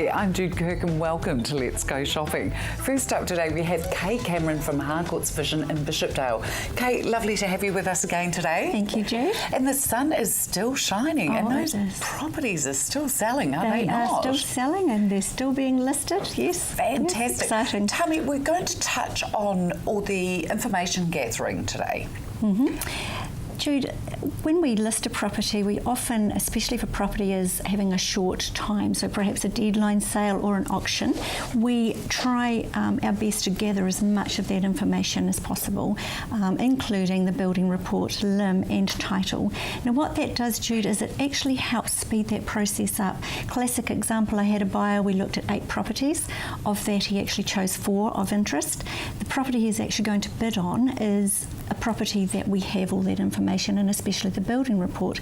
Hi, I'm Jude Kirk and welcome to Let's Go Shopping. First up today we have Kate Cameron from Harcourt's Vision in Bishopdale. Kate, lovely to have you with us again today. Thank you, Jude. And the sun is still shining and those properties are still selling, are they not? They are still selling and they're still being listed, yes. Fantastic. Yes, exciting. Tell me, we're going to touch on all the information gathering today. Jude, when we list a property, we often, especially if a property is having a short time, so perhaps a deadline sale or an auction, we try our best to gather as much of that information as possible, including the building report, limb and title. Now what that does, Jude, is it actually helps speed that process up. Classic example, I had a buyer, we looked at 8 properties. Of that, he actually chose 4 of interest. The property he's actually going to bid on is a property that we have all that information, and especially the building report.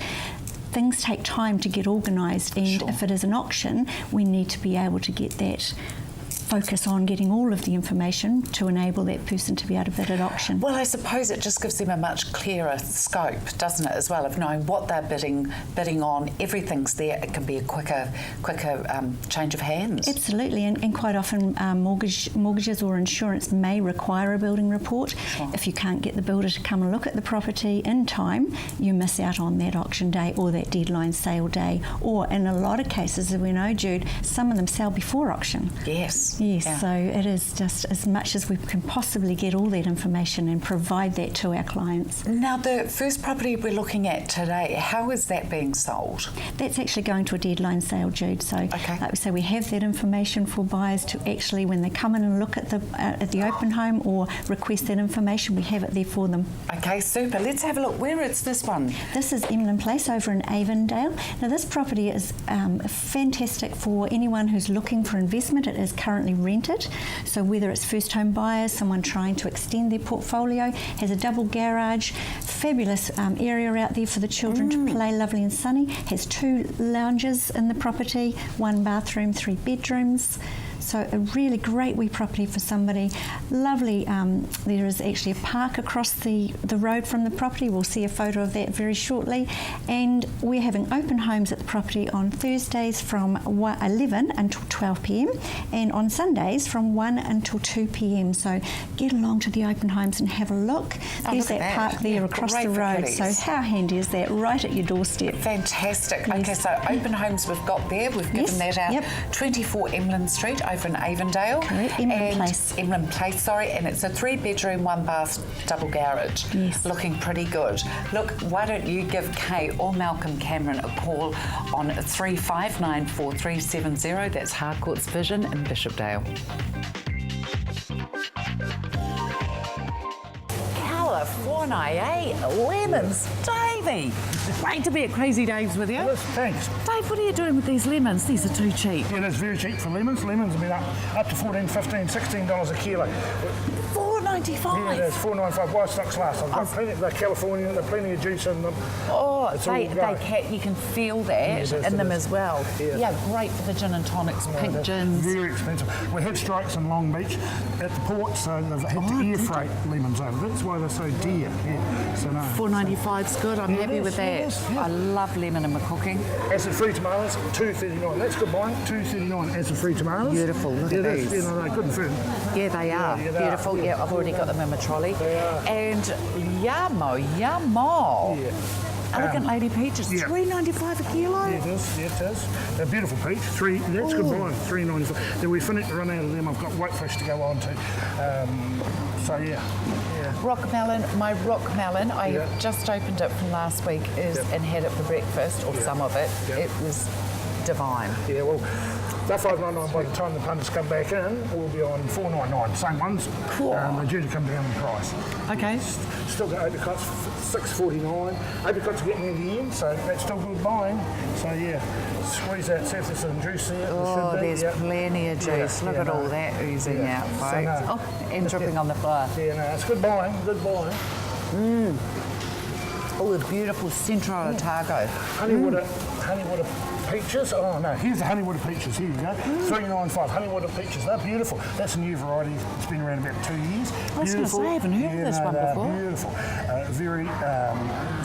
Things take time to get organised, and if it is an auction, we need to be able to get that focus on getting all of the information to enable that person to be able to bid at auction. Well, I suppose it just gives them a much clearer scope, doesn't it, as well, of knowing what they're bidding on. Everything's there. It can be a quicker change of hands. Absolutely, and quite often mortgages or insurance may require a building report. If you can't get the builder to come and look at the property in time, you miss out on that auction day or that deadline sale day, or in a lot of cases, as we know, Jude, some of them sell before auction. Yes. Yes, yeah. So it is just as much as we can possibly get all that information and provide that to our clients. Now, the first property we're looking at today, how is that being sold? That's actually going to a deadline sale, Jude. So, like we say, we have that information for buyers to actually, when they come in and look at the open home or request that information, we have it there for them. Okay, super. Let's have a look. Where is this one? This is Emlyn Place over in Avondale. Now, this property is fantastic for anyone who's looking for investment. It is currently rented, so whether it's first home buyers, someone trying to extend their portfolio, has a double garage, fabulous area out there for the children to play, lovely and sunny, has 2 lounges in the property, 1 bathroom, 3 bedrooms. So a really great wee property for somebody. Lovely, there is actually a park across the road from the property. We'll see a photo of that very shortly. And we're having open homes at the property on Thursdays from 11 until 12 p.m. and on Sundays from 1 until 2 p.m. So get along to the open homes and have a look. There's that park there across the road. So how handy is that? Right at your doorstep. Fantastic. Yes. Okay, so open homes we've got there. We've given that out. 24 Emlyn Street over in Avondale. Correct. Emlyn Place. Emlyn Place, sorry, and it's a 3-bedroom, 1-bath, double garage. Yes. Looking pretty good. Look, why don't you give Kate or Malcolm Cameron a call on 3594-370. That's Harcourt's Vision in Bishopdale. California, eh? Lemons, Davey. Great to be at Crazy Dave's with you. Yes, thanks. Dave, what are you doing with these lemons? These are too cheap. Yeah, that's very cheap for lemons. Lemons have been up to $14, $15, $16 a kilo. $4.95. Yeah, that's $4.95. Why stocks last? I've got plenty. They're California. There's plenty of juice in them. Oh, you can feel that in them as well. Yeah, great for the gin and tonics, pink gins. Very expensive. We have strikes in Long Beach at the port, so they've had to air freight lemons over. That's why they're so dear. Yeah. So no. $4.95's good. I'm happy with that. I love lemon in my cooking. Acid-free tomatoes, $2.39. That's good buying. $2.39 acid-free tomatoes. Beautiful. Look at these. You know, they're good and firm. Yeah, they are. Beautiful. Yeah, I've already got them in my trolley. And yummo. Yeah. Elegant Lady Peaches, $3.95 a kilo. Yeah, it is. They're beautiful peach. That's good buying. $3.95. Then we run out of them. I've got whitefish to go on to. So yeah. Rock melon. My rock melon. I have just opened it from last week and had it for breakfast, or some of it. It was divine. Yeah. Well, they're $5.99 by the time the punters come back in. We'll be on $4.99. Same ones. Cool. They're due to come down in price. Okay. Still got apricots, $6.49. Apricots are getting near the end, so that's still good buying. So yeah, squeeze that, see if there's some juice there. Oh, there's plenty of juice. Look at all that oozing out, folks. And dripping on the floor. Yeah, no, it's good buying. Oh, the beautiful Centro Otago. Honeywater peaches. Oh no, here's the honeywater peaches. Here you go. 395 honeywater peaches. They're beautiful. That's a new variety. It's been around about 2 years. I was going to say, I haven't heard of this one before. Beautiful.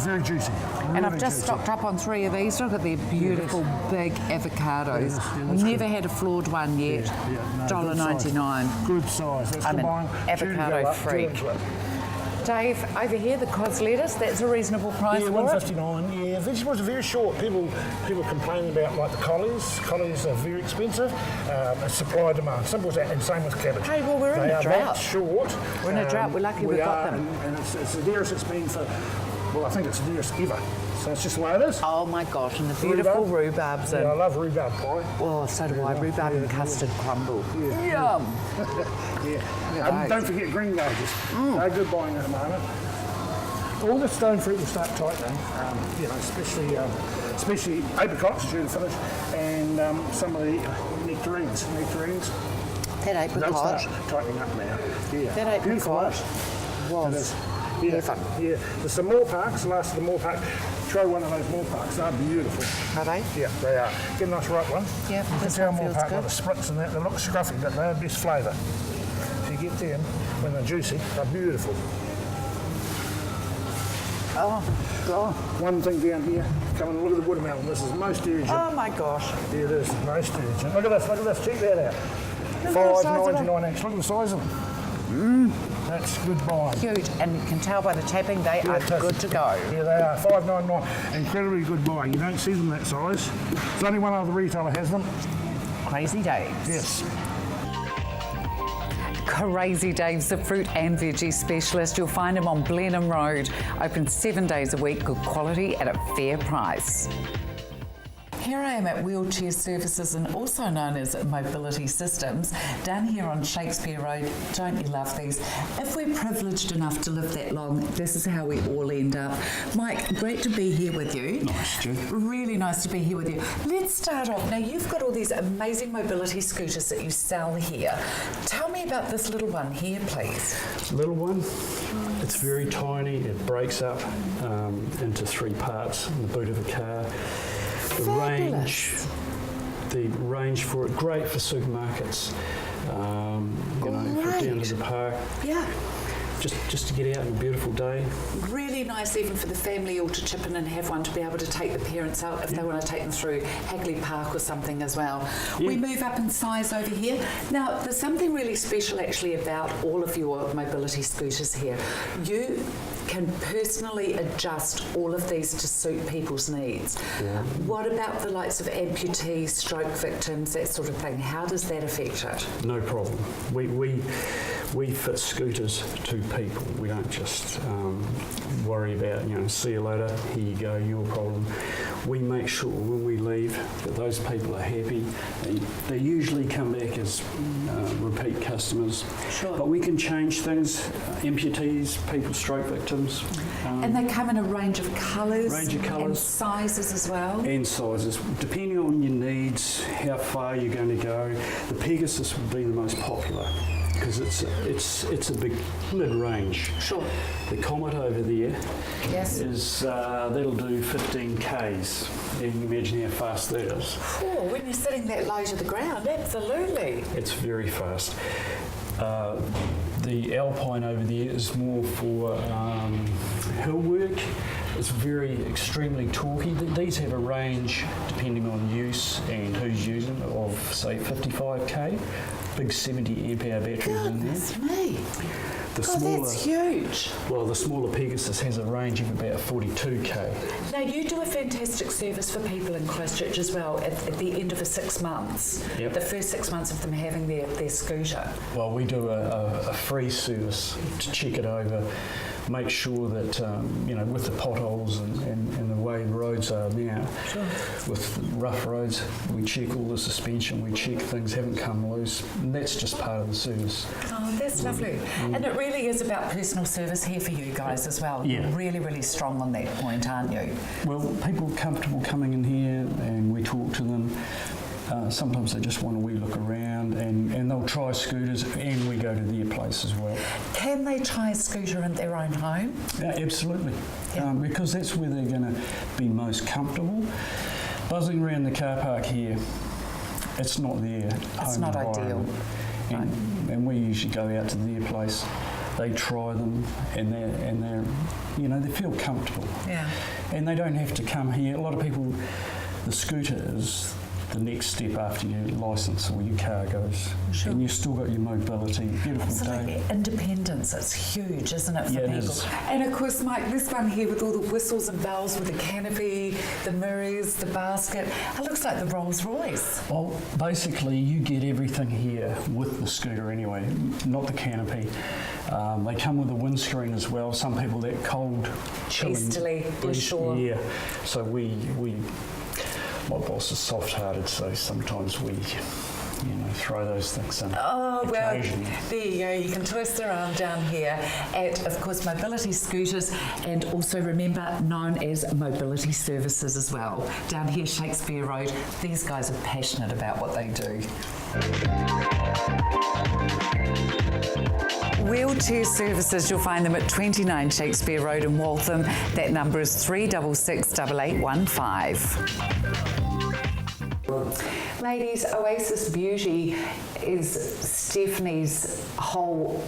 Very juicy. And I've just stocked up on 3 of these. Look at their beautiful big avocados. Yes, Never had a flawed one yet. No, $1.99. Good size. That's I'm good an buying. avocado freak. Dave, over here, the cos lettuce, that's a reasonable price Yeah, for $1.59. Yeah, vegetables are very short. People complain about like the collies. Collies are very expensive. Supply demand, simple as that. And same with cabbage. Hey, well, we're in a They are drought. that short. We're in a drought. We're lucky we got them. And it's the dearest it's been for. Well, I think it's the dearest ever. So it's just the way it is. Oh my gosh, and the beautiful rhubarbs. Yeah, I And, love rhubarb pie. oh, so do I. Rhubarb and custard crumble. Yum. Yeah. Don't forget green gages. They're good buying at the moment. All the stone fruit will start tightening, especially apricots due to finish, and some of the nectarines. That They'll apricot. start tightening up now. Yeah. That Beautiful. apricot was heaven. Yeah. There's some more parks. Last of the more parks. Try one of those more parks. They're beautiful. Are they? Yeah, they are. Get a nice ripe one. Yeah, You can this tell one more feels park good. by the splits and that. They look scruffy, but they're best flavour. So you get them when they're juicy. They're beautiful. Oh, God. One thing down here, come and look at the watermelon. This is most urgent. Oh, my gosh. Yeah, it is most urgent. Look at this. Check that out. Look at the size of it. $5.99 each. Look at the size of them. That's good buying. Huge, and you can tell by the taping they are Fantastic. good to go. Yeah, they are. $5.99. Incredibly good buying. You don't see them that size. There's only one other retailer has them. Crazy Dave's. Yes. Crazy Dave's, the fruit and veggie specialist. You'll find him on Blenheim Road. Open 7 days a week, good quality at a fair price. Here I am at Wheelchair Services, and also known as Mobility Systems, down here on Shakespeare Road. Don't you love these? If we're privileged enough to live that long, this is how we all end up. Mike, great to be here with you. Nice, Stu. Really nice to be here with you. Let's start off. Now, you've got all these amazing mobility scooters that you sell here. Tell me about this little one here, please. Little one, it's very tiny. It breaks up into 3 parts in the boot of a car. Fabulous. The range for it, great for supermarkets. For down to the park. Yeah. Just to get out on a beautiful day. Really nice even for the family all to chip in and have one to be able to take the parents out if they want to take them through Hagley Park or something as well. Yeah. We move up in size over here. Now, there's something really special actually about all of your mobility scooters here. You can personally adjust all of these to suit people's needs. Yeah. What about the likes of amputees, stroke victims, that sort of thing? How does that affect it? No problem. We fit scooters to people. We don't just worry about, see you later, here you go, your problem. We make sure when we leave that those people are happy. They usually come back as repeat customers. Sure. But we can change things, amputees, people, stroke victims. And they come in a range of colours Range of colours. and sizes as well. And sizes, depending on your needs, how far you're going to go. The Pegasus would be the most popular because it's a big mid-range. Sure. The Comet over there Yes. is that'll do 15 k's. You can imagine how fast that is. Oh, when you're sitting that low to the ground, absolutely. It's very fast. The Alpine over there is more for hill work. It's extremely torquey. These have a range, depending on use and who's using it, of say 55k. Big 70 amp hour batteries in there. Goodness me. The God, that's huge. Well, the smaller Pegasus has a range of about 42k. Now, you do a fantastic service for people in Christchurch as well at the end of the 6 months. Yep. The first 6 months of them having their scooter. Well, we do a free service to check it over, make sure that, with the potholes and the way the roads are now, Sure. with rough roads, we check all the suspension, we check things haven't come loose, and that's just part of the service. Oh, that's lovely. And it really is about personal service here for you guys as well. Yeah. You're really, really strong on that point, aren't you? Well, people are comfortable coming in here and we talk to them. Sometimes they just want a wee look around. around and they'll try scooters, and we go to their place as well. Can they try a scooter in their own home? Yeah, absolutely, Yeah. because that's where they're going to be most comfortable. Buzzing around the car park here, it's not their It's home not environment. ideal. And we usually go out to their place. They try them, and they're they feel comfortable. Yeah. And they don't have to come here. A lot of people, the scooter is the next step after your licence or your car goes. Sure. And you've still got your mobility. Beautiful Absolutely. day. Independence, it's huge, isn't it, for Yeah, it people? is. And of course, Mike, this one here with all the whistles and bells with the canopy, the mirrors, the basket, it looks like the Rolls Royce. Well, basically, you get everything here with the scooter anyway, not the canopy. They come with a windscreen as well. Some people, that cold, chilling Easterly, you're sure. Yeah. So my boss is soft-hearted, so sometimes we, throw those things in. Oh, well, occasionally. there you go. You can twist their arm down here at, of course, Mobility Scooters, and also remember, known as Mobility Services as well. Down here, Shakespeare Road, these guys are passionate about what they do. Wheelchair Services, you'll find them at 29 Shakespeare Road in Waltham. That number is 366 8815. Ladies, Oasis Beauty is Stephanie's whole...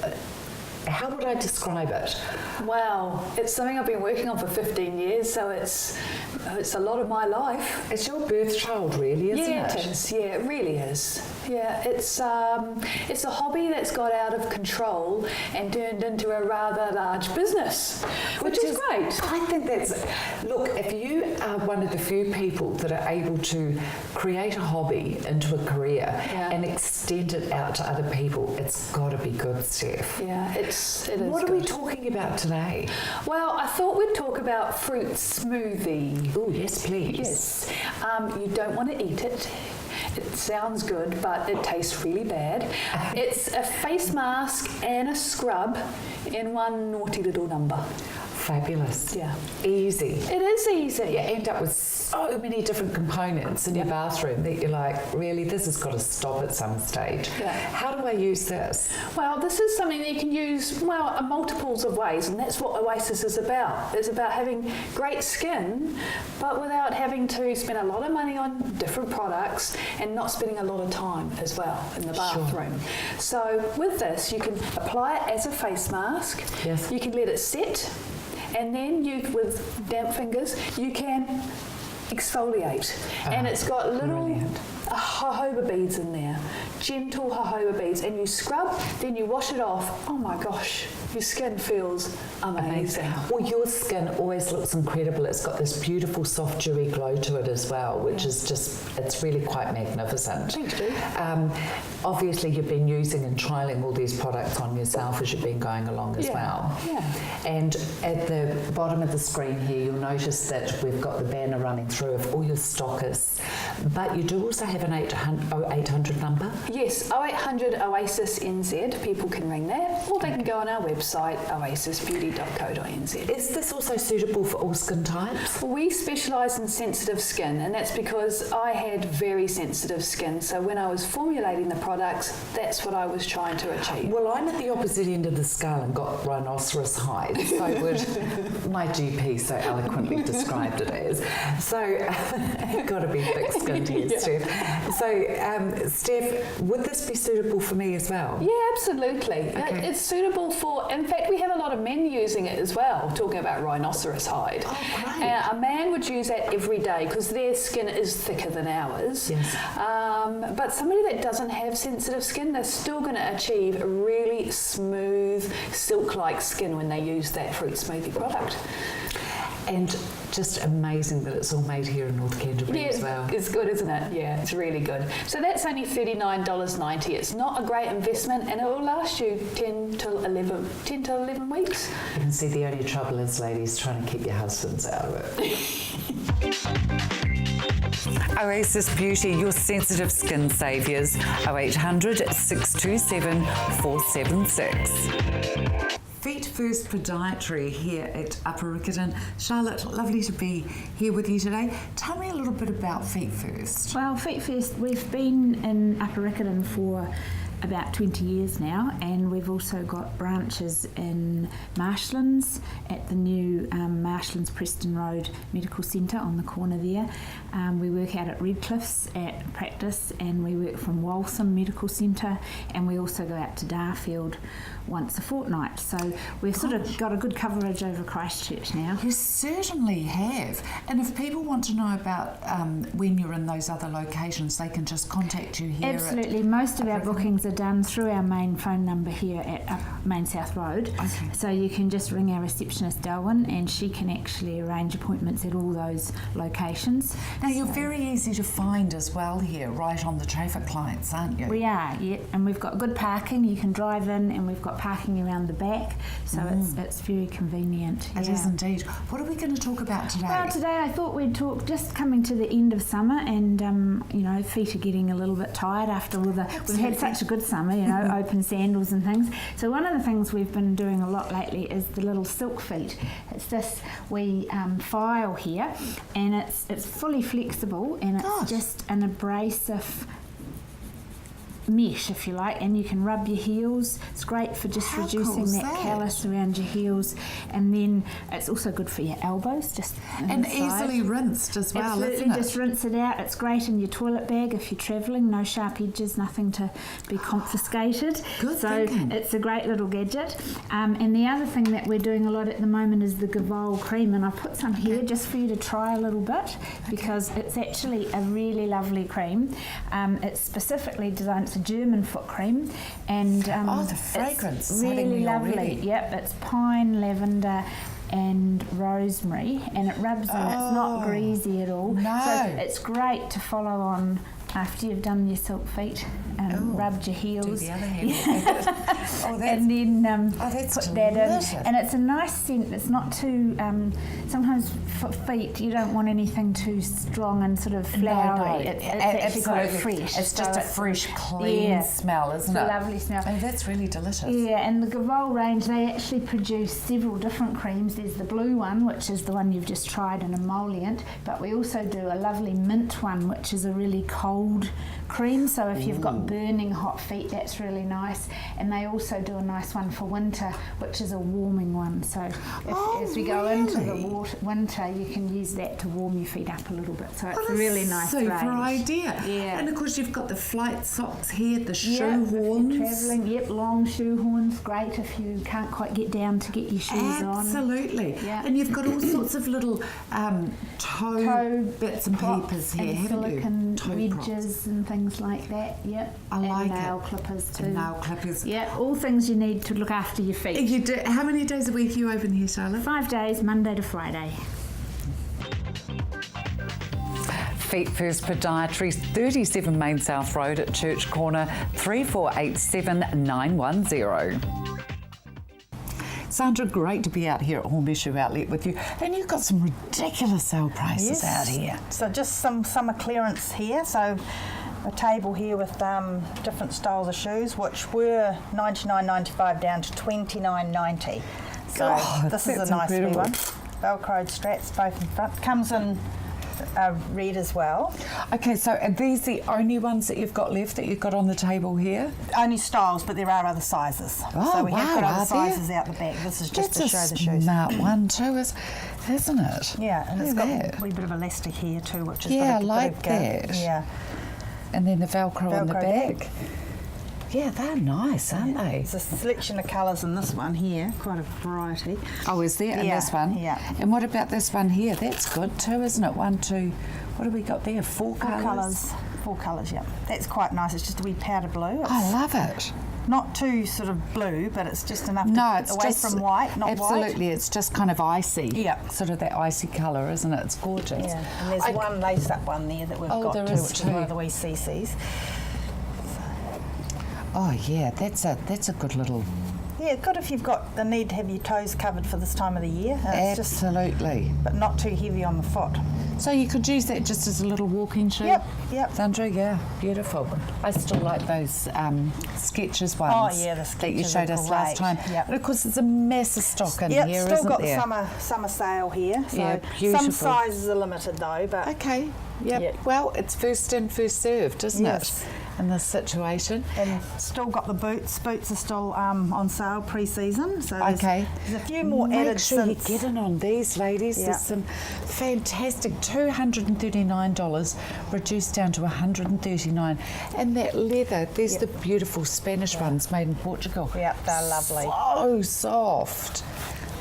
How would I describe it? Wow, it's something I've been working on for 15 years, so it's a lot of my life. It's your birth child, really, isn't it? Yeah, it is. Yeah, it really is. Yeah, it's a hobby that's got out of control and turned into a rather large business, which is great. I think that's... Look, if you are one of the few people that are able to create a hobby into a career and extend it out to other people, it's got to be good, Steph. Yeah, it is. What are we talking about today? Well, I thought we'd talk about fruit smoothie. Oh, yes, please. Yes. You don't want to eat it. It sounds good, but it tastes really bad. It's a face mask and a scrub in one naughty little number. Fabulous. Yeah. Easy. It is easy. You end up with so many different components in your bathroom that you're like, really, this has got to stop at some stage. Yeah. How do I use this? Well, this is something that you can use, multiples of ways, and that's what Oasis is about. It's about having great skin, but without having to spend a lot of money on different products and not spending a lot of time as well in the bathroom. Sure. So with this, you can apply it as a face mask. Yes. You can let it sit, and then with damp fingers, you can exfoliate. And it's got little jojoba beads in there, gentle jojoba beads, and you scrub, then you wash it off. Oh my gosh, your skin feels amazing. Well, your skin always looks incredible. It's got this beautiful, soft, dewy glow to it as well, which is just, it's really quite magnificent. Thanks, Dee. Obviously, you've been using and trialling all these products on yourself as you've been going along as well. Yeah. And at the bottom of the screen here, you'll notice that we've got the banner running through of all your stockists, but you do also have an 0800 number? Yes, 0800 Oasis NZ. People can ring that, or they can go on our website, oasisbeauty.co.nz. Is this also suitable for all skin types? We specialise in sensitive skin, and that's because I had very sensitive skin. So when I was formulating the products, that's what I was trying to achieve. Well, I'm at the opposite end of the scale and got rhinoceros hide. So would my GP so eloquently described it as. So you've got to be thick-skinned here, Steph. So, Steph, would this be suitable for me as well? Yeah, absolutely. Okay. It's suitable for, in fact, we have a lot of men using it as well, talking about rhinoceros hide. Oh, great. A man would use that every day because their skin is thicker than ours. Yes. But somebody that doesn't have sensitive skin, they're still going to achieve a really smooth, silk-like skin when they use that fruit smoothie product. And just amazing that it's all made here in North Canterbury as well. It's good, isn't it? Yeah, it's really good. So that's only $39.90. It's not a great investment, and it will last you 10 to 11 weeks. You can see the only trouble is, ladies, trying to keep your husbands out of it. Oasis Beauty, your sensitive skin saviours. 0800 627 476. Feet First Podiatry here at Upper Riccarton. Charlotte, lovely to be here with you today. Tell me a little bit about Feet First. Well, Feet First, we've been in Upper Riccarton for about 20 years now, and we've also got branches in Marshlands at the new Marshlands Preston Road Medical Centre on the corner there. We work out at Redcliffs at practice, and we work from Waltham Medical Centre, and we also go out to Darfield once a fortnight. So we've sort of got a good coverage over Christchurch now. You certainly have. And if people want to know about when you're in those other locations, they can just contact you here. Absolutely. Most of our bookings are done through our main phone number here at Main South Road. Okay. So you can just ring our receptionist, Darwin, and she can actually arrange appointments at all those locations. Now, you're very easy to find as well here, right on the traffic lights, aren't you? We are, yeah, and we've got good parking. You can drive in, and we've got parking around the back, so it's very convenient. It is indeed. What are we going to talk about today? Well, today I thought we'd talk, just coming to the end of summer, and you know, feet are getting a little bit tired after all the. We've had such a good summer, you know, open sandals and things. So one of the things we've been doing a lot lately is the little silk feet. It's this wee file here, and it's fully flexible, and it's just an abrasive mesh, if you like, and you can rub your heels. It's great for just reducing that callus around your heels, and then it's also good for your elbows, just and easily rinsed as well. Absolutely, isn't it? just rinse it out. It's great in your toilet bag if you're travelling. No sharp edges, nothing to be confiscated. Good so thinking. it's a great little gadget. And the other thing that we're doing a lot at the moment is the Gavol cream, and I put some here just for you to try a little bit, because it's actually a really lovely cream. It's specifically designed. It's a German foot cream, and the fragrance it's really lovely. Already. Yep, it's pine, lavender and rosemary, and it rubs in. It's not greasy at all. No. So it's great to follow on after you've done your silk feet and rubbed your heels. Do the other hand. And then that's put that delicious. in. And it's a nice scent. It's not too, sometimes for feet you don't want anything too strong and sort of flowery. No. It's actually quite fresh. It's just a fresh, clean smell, isn't it? It's a lovely smell. Oh, that's really delicious. Yeah, and the Gavol range, they actually produce several different creams. There's the blue one, which is the one you've just tried, an emollient, but we also do a lovely mint one, which is a really cold cream, so if you've got burning hot feet, that's really nice. And they also do a nice one for winter, which is a warming one, so as we go into the winter, you can use that to warm your feet up a little bit, so it's a really nice super range. idea. Yeah. And of course you've got the flight socks here, the shoe If you're horns. travelling, long shoe horns, great if you can't quite get down to get your shoes on. Absolutely. Yeah. And you've got all sorts of little toe bits and props papers here, and haven't silicone you? Toe wedges props. and things like that. Yep. I like and nail it. clippers too. And nail clippers. Yeah, all things you need to look after your feet. You do. How many days a week are you open here, Charlotte? 5 days, Monday to Friday. Feet First Podiatry, 37 Main South Road at Church Corner, 3487 910. Sandra, great to be out here at Hornby Shoe Outlet with you. And you've got some ridiculous sale prices out here. So just some summer clearance here. So a table here with different styles of shoes, which were $99.95 down to $29.90. So this is a nice wee one. Velcroed straps both in front. Comes in red as well. Okay, so are these the only ones that you've got left that you've got on the table here? Only styles, but there are other sizes. Oh, so we have got wow, other are there? sizes out the back. This is just That's to show a the shoes. smart one too, isn't it? Yeah, and Look it's at got that. a wee bit of elastic here too, which is Yeah, I got a like bit of give. that. Yeah. And then the Velcro on the Velcro back. Yeah, they're nice, aren't they? There's a selection of colours in this one here, quite a variety. Oh, is there in Yeah, this one? yeah. And what about this one here? That's good too, isn't it? 1, 2, what have we got there? Four colours? Four colours, yeah. That's quite nice. It's just a wee powder blue. It's I love it. not too sort of blue, but it's just enough No, to it's away just from white, not absolutely. It's just kind of icy. Yeah. Sort of that icy colour, isn't it? It's gorgeous. white. Yeah, and there's one lace-up one there that we've got there too, is which too. is one of the wee CCs. Oh yeah, that's a good little Yeah, good if you've got the need to have your toes covered for this time of the year. It's Absolutely. but not too heavy on the foot. So you could use that just as a little walking shoe? Yep. Sandra, yeah, beautiful. I still like those Skechers ones Oh, yeah, the that you Skechers showed are us last great. time. Yep. And of course, there's a massive stock in Yep, here, still isn't got there? the summer sale here. So Yeah, beautiful. some sizes are limited though, but Okay, yep. Yeah. Well, it's first in, first served, isn't Yes. it? In this situation. and still got the boots. Boots are still on sale pre-season. So there's a few more Make added sure since. you get in on these, ladies. Yeah. There's some fantastic $239 reduced down to $139, and that leather. There's the beautiful Spanish ones made in Portugal. Yep, they're lovely. So soft.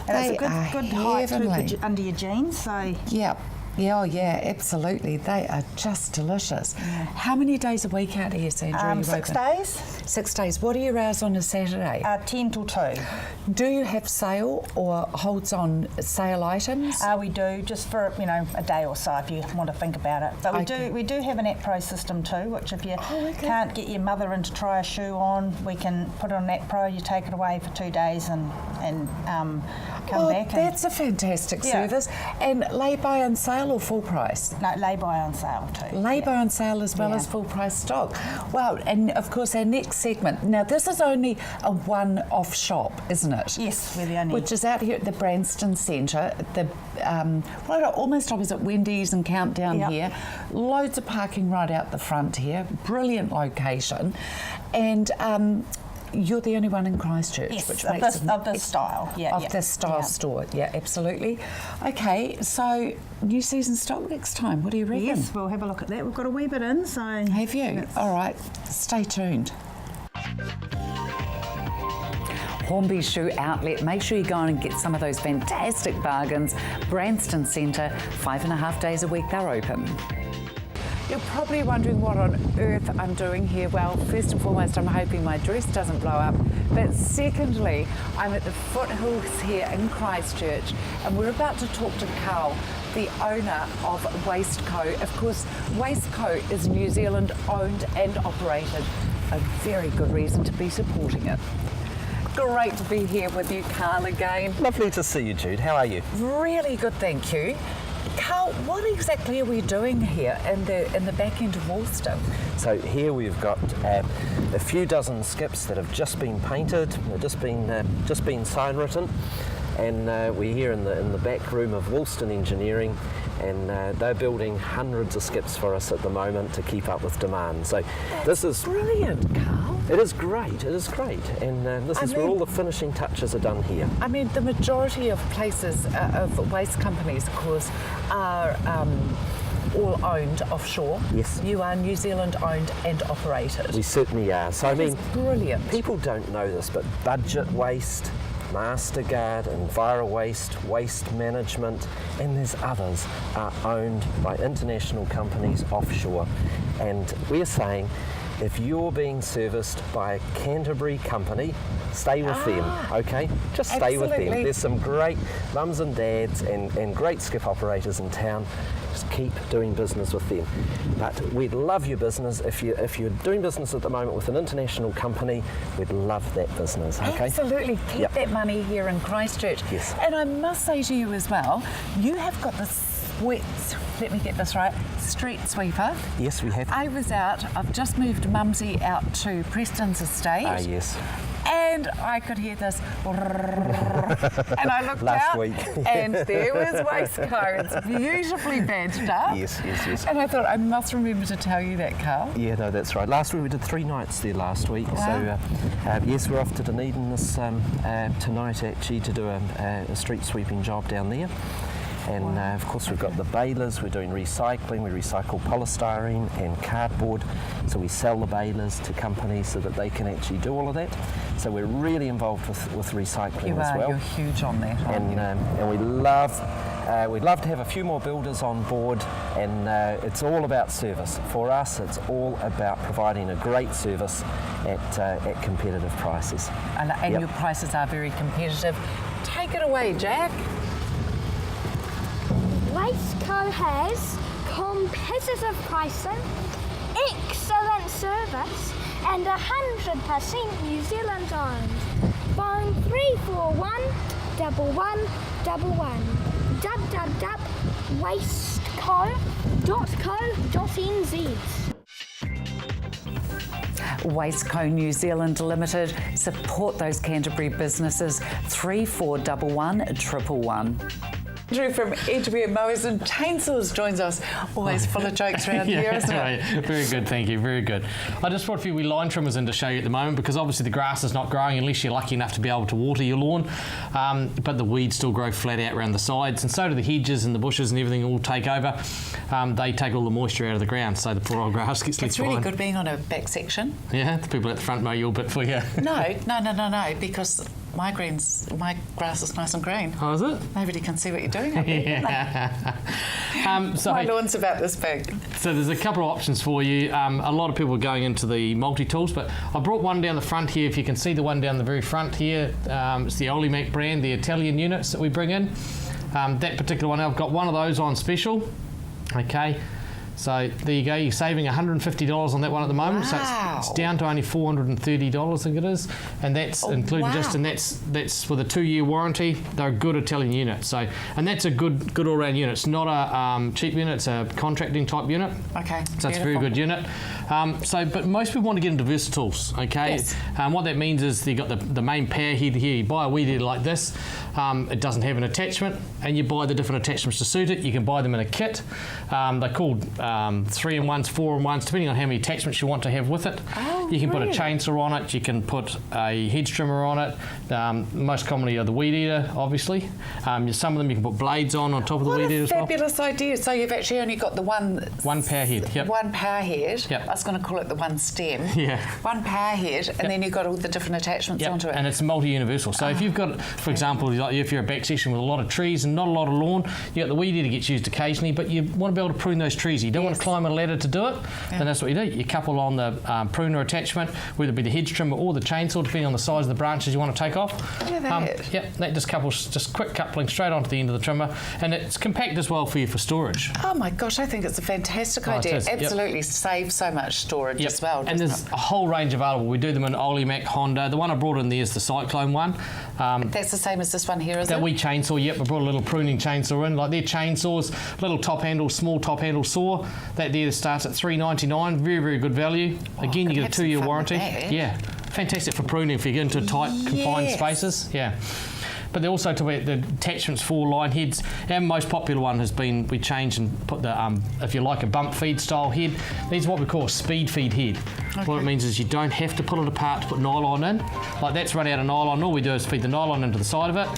And They it's a are good height too heavenly. under your jeans. So Yep. Yeah, oh yeah, absolutely. They are just delicious. How many days a week out here, Sandra? are you 6 open? days, 6 days. What are your hours on a Saturday? 10 till 2. Do you have sale or holds on sale items? We do, just for a day or so if you want to think about it. But we do have an AppPro system too, which if you can't get your mother in to try a shoe on, we can put it on AppPro. You take it away for 2 days and come back. That's a fantastic Yeah. service. And lay-by on sale or full price? No, lay-by on sale too. Lay-by on sale as well Yeah. as full price stock. Well, and of course our next segment. Now this is only a one-off shop, isn't it? Yes, we're the only. Which is out here at the Branston Centre, the right almost opposite Wendy's and Countdown Yep. here. Loads of parking right out the front here. Brilliant location, and you're the only one in Christchurch, Yes, which of makes this style. Yeah, of yeah. this style Yeah. store. Yeah, absolutely. Okay, so new season stock next time. What do you reckon? Yes, we'll have a look at that. We've got a wee bit in, so. Have you? All right, stay tuned. Hornby Shoe Outlet. Make sure you go on and get some of those fantastic bargains. Branston Centre, 5.5 days a week they're open. You're probably wondering what on earth I'm doing here. Well, first and foremost, I'm hoping my dress doesn't blow up. But secondly, I'm at the foothills here in Christchurch, and we're about to talk to Carl, the owner of Waistco. Of course, Waistco is New Zealand owned and operated. A very good reason to be supporting it. Great to be here with you, Carl, again. Lovely to see you, Jude. How are you? Really good, thank you. Carl, what exactly are we doing here in the back end of Woolston? So here we've got a few dozen skips that have just been painted, they've just been sign written, and we're here in the back room of Woolston Engineering, and they're building hundreds of skips for us at the moment to keep up with demand. So this is Brilliant, Carl. It is great, and this is where all the finishing touches are done here. I mean, the majority of places, of waste companies, of course, are all owned offshore. Yes. You are New Zealand owned and operated. We certainly are. So I mean, Brilliant. people don't know this, but Budget Waste, Masterguard, EnviroWaste, Waste Management, and there's others, are owned by international companies offshore. And we're saying, if you're being serviced by a Canterbury company, stay with them, okay? Just stay with them. Absolutely. There's some great mums and dads and great skip operators in town. Just keep doing business with them. But we'd love your business. If you're doing business at the moment with an international company, we'd love that business, okay? Absolutely. Keep Yep. that money here in Christchurch. Yes. And I must say to you as well, you have got the let me get this right, street sweeper. Yes, we have. I was out, I've just moved Mumsy out to Preston's estate. Ah, yes. And I could hear this, and I looked Last out, week. and there was Waistco. It's beautifully badged up. Yes, yes, yes. And I thought I must remember to tell you that, Carl. Yeah, no, that's right. Last week we did 3 nights there last week. Wow. So, yes, we're off to Dunedin this tonight actually to do a street sweeping job down there. And of course we've got the balers, we're doing recycling, we recycle polystyrene and cardboard, so we sell the balers to companies so that they can actually do all of that. So we're really involved with recycling You as are, well. you're huge on that, aren't you? And we'd love to have a few more builders on board, and it's all about service. For us, it's all about providing a great service at competitive prices. And Yep. your prices are very competitive. Take it away, Jack. Waistco has competitive pricing, excellent service, and 100% New Zealand owned. Phone 341 1111. www.wasteco.co.nz. Wasteco New Zealand Limited. Support those Canterbury businesses. 3411 111. Andrew from Edgeware Mowers and Chainsaws joins us. Always full of jokes around here, isn't it? Right. Very good, thank you, very good. I just brought a few wee line trimmers in to show you at the moment, because obviously the grass is not growing unless you're lucky enough to be able to water your lawn, but the weeds still grow flat out around the sides, and so do the hedges and the bushes and everything all take over. They take all the moisture out of the ground, so the poor old grass gets left It's really behind. good being on a back section. Yeah, the people at the front mow your bit for you. No, because my grass is nice and green. Oh, is it? Nobody can see what you're doing up there. So My lawn's about this big. So there's a couple of options for you. A lot of people are going into the multi-tools, but I brought one down the front here. If you can see the one down the very front here, it's the Olimac brand, the Italian units that we bring in. That particular one, I've got one of those on special. Okay. So there you go, you're saving $150 on that one at the moment. Wow. So it's down to only $430, I think it is, and that's including and that's with a 2-year warranty. They're a good Italian unit. So, and that's a good all-round unit. It's not a cheap unit; it's a contracting type unit. Okay. So it's a very good unit. But most people want to get into Versatiles. Okay. Yes. What that means is you got the main power head here. You buy a weed eater like this. It doesn't have an attachment, and you buy the different attachments to suit it. You can buy them in a kit. They're called 3-in-1s, 4-in-1s, depending on how many attachments you want to have with it. Oh, you can really? put a chainsaw on it. You can put a hedge trimmer on it. Most commonly are the weed eater, obviously. Some of them you can put blades on top of the weed eater as well. What a fabulous idea. So you've actually only got the one power head. Yep. One power head. Yep. I was going to call it the one stem. Yeah. One power head, and then you've got all the different attachments onto it. And it's multi-universal. So if you've got, for example, if you're a back section with a lot of trees and not a lot of lawn, you got the weed eater gets used occasionally, but you want to be able to prune those trees. You don't want to climb a ladder to do it, then that's what you do. You couple on the pruner attachment, whether it be the hedge trimmer or the chainsaw, depending on the size of the branches you want to take off. That just couples, just quick coupling straight onto the end of the trimmer, and it's compact as well for you for storage. Oh my gosh, I think it's a fantastic idea. Absolutely saves so much storage as well. And there's a whole range available. We do them in Olimac, Honda. The one I brought in there is the Cyclone one. That's the same as this one here, is it? That we chainsaw, I brought a little pruning chainsaw in. Like their chainsaws, little top handle, small top handle saw. That there starts at $3.99. Very, very good value. Again, you get a 2-year warranty. Yeah, fantastic for pruning if you get into tight, confined spaces. Yeah. But they also talk about the attachments for line heads. Our most popular one has been, we changed and put the, if you like, a bump feed style head. These are what we call a speed feed head. Okay. What it means is you don't have to pull it apart to put nylon in. Like that's run out of nylon. All we do is feed the nylon into the side of it.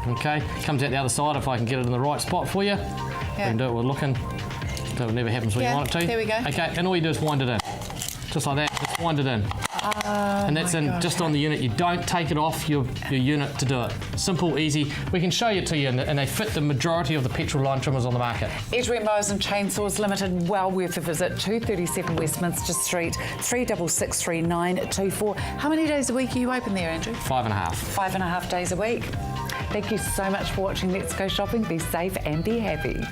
Okay, comes out the other side if I can get it in the right spot for you. Yeah. We can do it with looking. So it never happens when you want it to. There we go. Okay, and all you do is wind it in. Just like that, just wind it in. And that's in just on the unit. You don't take it off your unit to do it. Simple, easy. We can show it to you, and they fit the majority of the petrol line trimmers on the market. Edgeware Mowers and Chainsaws Limited, well worth a visit. 237 Westminster Street, 3663924. How many days a week are you open there, Andrew? 5.5. 5.5 days a week. Thank you so much for watching Let's Go Shopping. Be safe and be happy.